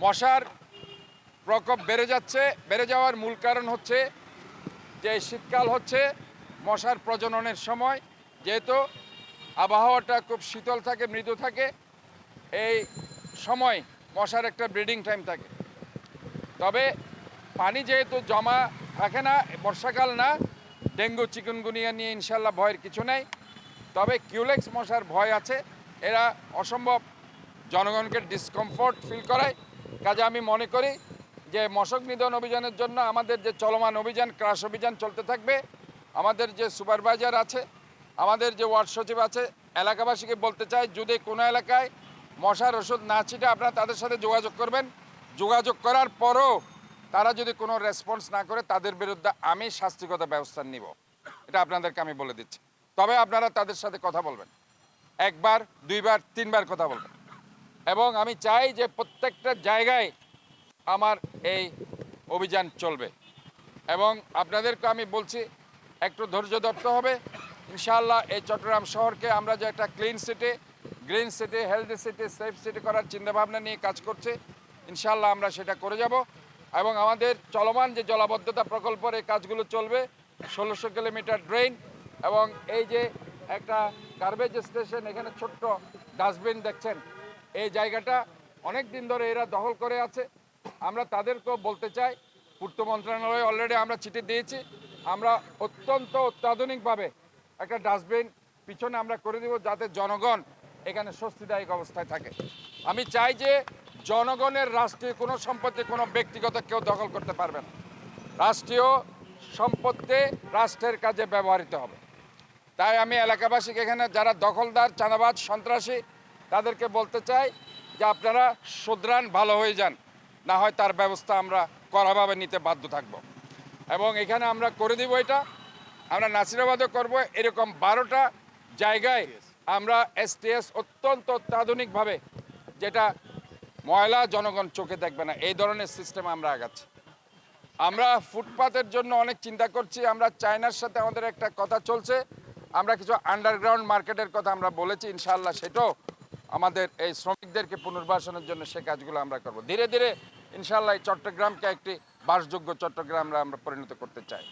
মশার প্রকোপ বেড়ে যাওয়ার মূল কারণ হচ্ছে যে শীতকাল হচ্ছে মশার প্রজননের সময়। যেহেতু আবহাওয়াটা খুব শীতল থাকে, মৃদু থাকে, এই সময় মশার একটা ব্রিডিং টাইম থাকে। তবে পানি যেহেতু জমা থাকে না, বর্ষাকাল না, ডেঙ্গু চিকুনগুনিয়া নিয়ে ইনশাল্লাহ ভয়ের কিছু নেই। তবে কিউলেক্স মশার ভয় আছে, এরা অসম্ভব জনগণকে ডিসকমফোর্ট ফিল করায়। কাজে আমি মনে করি যে মশক নিধন অভিযানের জন্য আমাদের যে চলমান অভিযান, ক্রাশ অভিযান চলতে থাকবে। আমাদের যে সুপারভাইজার আছে, আমাদের যে ওয়ার্ড সচিব আছে, এলাকাবাসীকে বলতে চাই, যদি কোনো এলাকায় মশার ওষুধ না ছিটে আপনারা তাদের সাথে যোগাযোগ করবেন। যোগাযোগ করার পরও তারা যদি কোনো রেসপন্স না করে, তাদের বিরুদ্ধে আমি শাস্তিগত ব্যবস্থা নিব। এটা আপনাদেরকে আমি বলে দিচ্ছি। তবে আপনারা তাদের সাথে কথা বলবেন, একবার, দুইবার, তিনবার কথা বলবেন। এবং আমি চাই যে প্রত্যেকটা জায়গায় আমার এই অভিযান চলবে। এবং আপনাদেরকে আমি বলছি, একটু ধৈর্য ধরতে হবে। ইনশাআল্লাহ এই চট্টগ্রাম শহরকে আমরা যে একটা clean city, green city, healthy city, safe city করার চিন্তাভাবনা নিয়ে কাজ করছি। ইনশাআল্লাহ আমরা সেটা করে যাব। এবং আমাদের চলমান যে জলাবদ্ধতা প্রকল্পের এই কাজগুলো চলবে, 1600 কিলোমিটার ড্রেন এবং এই যে একটা গার্বেজ স্টেশন, এখানে ছোট্ট ডাস্টবিন দেখছেন, এই জায়গাটা অনেক দিন ধরে এরা দখল করে আছে। আমরা তাদেরকেও বলতে চাই, পূর্ত মন্ত্রণালয়ে অলরেডি আমরা চিঠি দিয়েছি, আমরা অত্যন্ত অত্যাধুনিকভাবে একটা ডাস্টবিন পিছনে আমরা করে দিব, যাতে জনগণ এখানে স্বস্তিদায়ক অবস্থায় থাকে। আমি চাই যে জনগণের রাষ্ট্রীয় কোনো সম্পত্তি কোনো ব্যক্তিগত কেউ দখল করতে পারবে না। রাষ্ট্রীয় সম্পত্তি রাষ্ট্রের কাজে ব্যবহৃত হবে। তাই আমি এলাকাবাসীকে, এখানে যারা দখলদার, চাঁদাবাজ, সন্ত্রাসী, তাদেরকে বলতে চাই যে আপনারা শুধরান, ভালো হয়ে যান, না হয় তার ব্যবস্থা আমরা কড়াভাবে নিতে বাধ্য থাকব। এবং এখানে আমরা করে দিব, এটা আমরা নাসিরাবাদও করব। এরকম 12টা জায়গায় আমরা STS অত্যন্ত অত্যাধুনিকভাবে, যেটা ময়লা জনগণ চোখে দেখবে না, এই ধরনের সিস্টেম আমরা আগাচ্ছি। আমরা ফুটপাতের জন্য অনেক চিন্তা করছি। আমরা চায়নার সাথে আমাদের একটা কথা চলছে, আমরা কিছু আন্ডারগ্রাউন্ড মার্কেটের কথা আমরা বলেছি। ইনশাআল্লাহ সেটাও আমাদের এই শ্রমিকদেরকে পুনর্বাসনের জন্য সে কাজগুলো আমরা করব। ধীরে ধীরে ইনশাআল্লাহ এই চট্টগ্রামকে একটি বাসযোগ্য চট্টগ্রাম আমরা পরিণত করতে চাই।